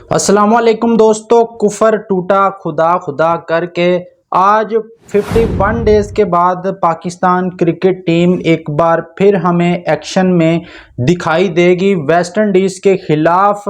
अस्सलाम वालेकुम दोस्तों। कुफर टूटा खुदा खुदा करके आज 51 डेज़ के बाद पाकिस्तान क्रिकेट टीम एक बार फिर हमें एक्शन में दिखाई देगी वेस्ट इंडीज़ के ख़िलाफ़।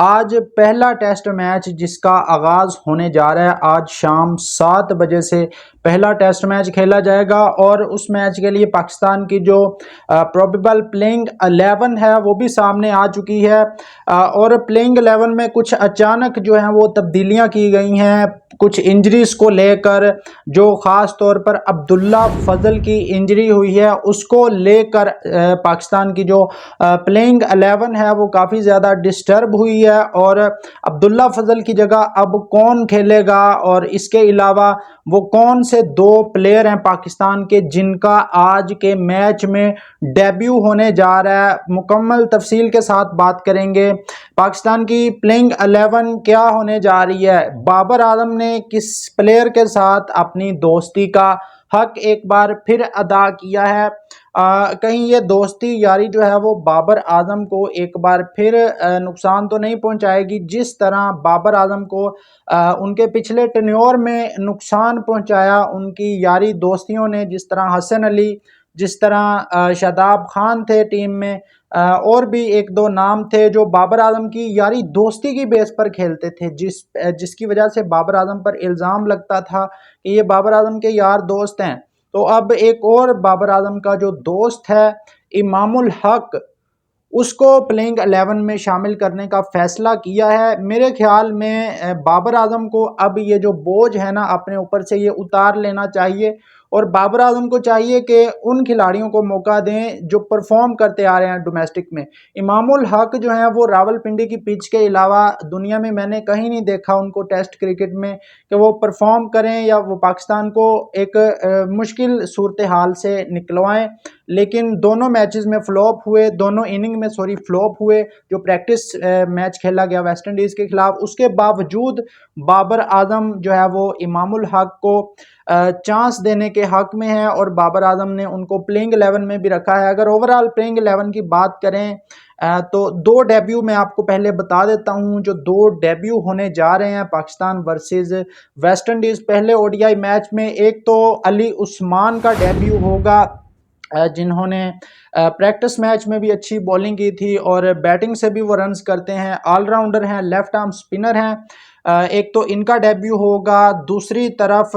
आज पहला टेस्ट मैच जिसका आगाज़ होने जा रहा है, आज शाम 7 बजे से पहला टेस्ट मैच खेला जाएगा और उस मैच के लिए पाकिस्तान की जो प्रोबेबल प्लेइंग 11 है वो भी सामने आ चुकी है। और प्लेइंग 11 में कुछ अचानक जो है वो तब्दीलियां की गई हैं कुछ इंजरीज को लेकर, जो ख़ास तौर पर अब्दुल्ला फजल की इंजरी हुई है उसको लेकर पाकिस्तान की जो प्लेइंग 11 है वो काफ़ी ज़्यादा डिस्टर्ब हुई है। और अब्दुल्ला फजल की जगह अब कौन खेलेगा और इसके अलावा वो कौन से दो प्लेयर हैं पाकिस्तान के जिनका आज के मैच में डेब्यू होने जा रहा है, मुकम्मल तफसील के साथ बात करेंगे। पाकिस्तान की प्लेइंग 11 क्या होने जा रही है, बाबर आजम ने किस प्लेयर के साथ अपनी दोस्ती का हक एक बार फिर अदा किया है। कहीं ये दोस्ती यारी जो है वो बाबर आजम को एक बार फिर नुकसान तो नहीं पहुंचाएगी जिस तरह बाबर आजम को उनके पिछले टेन्योर में नुकसान पहुंचाया उनकी यारी दोस्तियों ने, जिस तरह हसन अली, जिस तरह शादाब खान थे टीम में, और भी एक दो नाम थे जो बाबर आजम की यारी दोस्ती की बेस पर खेलते थे, जिसकी वजह से बाबर आजम पर इल्ज़ाम लगता था कि ये बाबर आजम के यार दोस्त हैं। तो अब एक और बाबर आजम का जो दोस्त है इमामुल हक, उसको प्लेइंग 11 में शामिल करने का फैसला किया है। मेरे ख्याल में बाबर आजम को अब ये जो बोझ है ना अपने ऊपर से ये उतार लेना चाहिए और बाबर आजम को चाहिए कि उन खिलाड़ियों को मौका दें जो परफॉर्म करते आ रहे हैं डोमेस्टिक में। इमामुल हक जो है वो रावलपिंडी की पिच के अलावा दुनिया में मैंने कहीं नहीं देखा उनको टेस्ट क्रिकेट में कि वो परफॉर्म करें या वो पाकिस्तान को एक मुश्किल सूरत हाल से निकलवाएं। लेकिन दोनों मैचेस में फ्लॉप हुए, दोनों इनिंग में फ्लॉप हुए। जो प्रैक्टिस मैच खेला गया वेस्ट इंडीज़ के खिलाफ, उसके बावजूद बाबर आजम जो है वो इमामुल हक को चांस देने के हक में है और बाबर आजम ने उनको प्लेइंग 11 में भी रखा है। अगर ओवरऑल प्लेइंग 11 की बात करें तो दो डेब्यू मैं आपको पहले बता देता हूं। जो दो डेब्यू होने जा रहे हैं पाकिस्तान वर्सेस वेस्ट इंडीज़ पहले ओडीआई मैच में, एक तो अली उस्मान का डेब्यू होगा जिन्होंने प्रैक्टिस मैच में भी अच्छी बॉलिंग की थी और बैटिंग से भी वो रन्स करते हैं, ऑलराउंडर हैं, लेफ्ट आर्म स्पिनर हैं। एक तो इनका डेब्यू होगा। दूसरी तरफ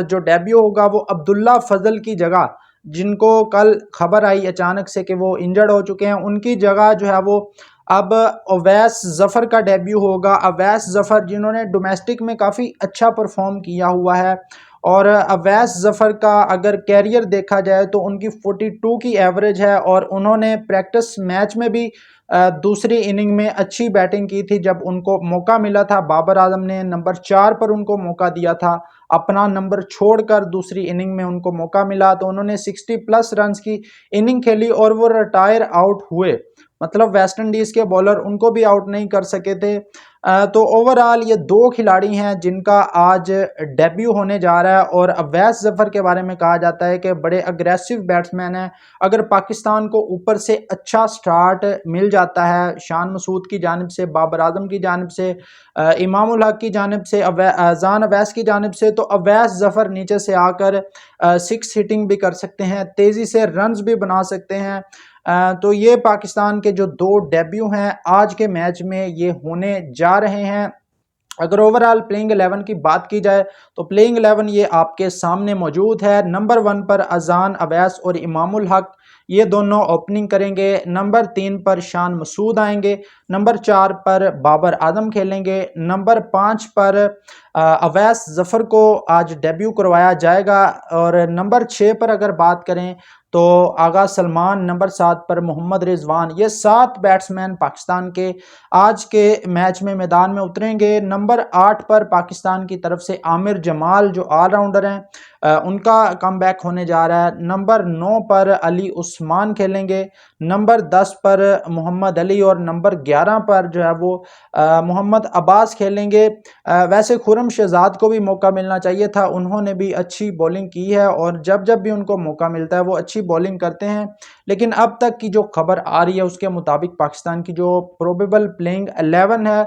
जो डेब्यू होगा वो अब्दुल्ला फजल की जगह, जिनको कल खबर आई अचानक से कि वो इंजर्ड हो चुके हैं, उनकी जगह जो है वो अब अवैस ज़फ़र का डेब्यू होगा। अवैस ज़फ़र जिन्होंने डोमेस्टिक में काफ़ी अच्छा परफॉर्म किया हुआ है और अवैस ज़फ़र का अगर कैरियर देखा जाए तो उनकी 42 की एवरेज है और उन्होंने प्रैक्टिस मैच में भी दूसरी इनिंग में अच्छी बैटिंग की थी जब उनको मौका मिला था। बाबर आजम ने नंबर 4 पर उनको मौका दिया था, अपना नंबर छोड़कर दूसरी इनिंग में उनको मौका मिला तो उन्होंने 60 प्लस रन्स की इनिंग खेली और वो रिटायर आउट हुए। मतलब वेस्ट इंडीज़ के बॉलर उनको भी आउट नहीं कर सके थे। तो ओवरऑल ये दो खिलाड़ी हैं जिनका आज डेब्यू होने जा रहा है और अवैस ज़फ़र के बारे में कहा जाता है कि बड़े अग्रेसिव बैट्समैन हैं। अगर पाकिस्तान को ऊपर से अच्छा स्टार्ट मिल जाता है शान मसूद की जानिब से, बाबर आजम की जानिब से, इमामुल हक की जानिब से, अजान अवैस की जानिब से, तो अवैस ज़फ़र नीचे से आकर सिक्स हिटिंग भी कर सकते हैं, तेज़ी से रन्स भी बना सकते हैं। तो ये पाकिस्तान के जो दो डेब्यू हैं आज के मैच में ये होने जा रहे हैं। अगर ओवरऑल प्लेइंग 11 की बात की जाए तो प्लेइंग 11 ये आपके सामने मौजूद है। नंबर 1 पर अजान अवैस और इमामुल हक, ये दोनों ओपनिंग करेंगे। नंबर 3 पर शान मसूद आएंगे। नंबर 4 पर बाबर आजम खेलेंगे। नंबर 5 पर अवैस ज़फ़र को आज डेब्यू करवाया जाएगा और नंबर 6 पर अगर बात करें तो आगा सलमान, नंबर 7 पर मोहम्मद रिजवान। ये 7 बैट्समैन पाकिस्तान के आज के मैच में मैदान में उतरेंगे। नंबर 8 पर पाकिस्तान की तरफ से आमिर जमाल जो ऑलराउंडर हैं उनका कमबैक होने जा रहा है। नंबर 9 पर अली उस्मान खेलेंगे। नंबर 10 पर मोहम्मद अली और नंबर 11 पर जो है वो मोहम्मद अब्बास खेलेंगे। वैसे खुरम शहजाद को भी मौका मिलना चाहिए था, उन्होंने भी अच्छी बॉलिंग की है और जब जब भी उनको मौका मिलता है वो अच्छी बॉलिंग करते हैं। लेकिन अब तक की जो खबर आ रही है उसके मुताबिक पाकिस्तान की जो प्रोबेबल प्लेइंग 11 है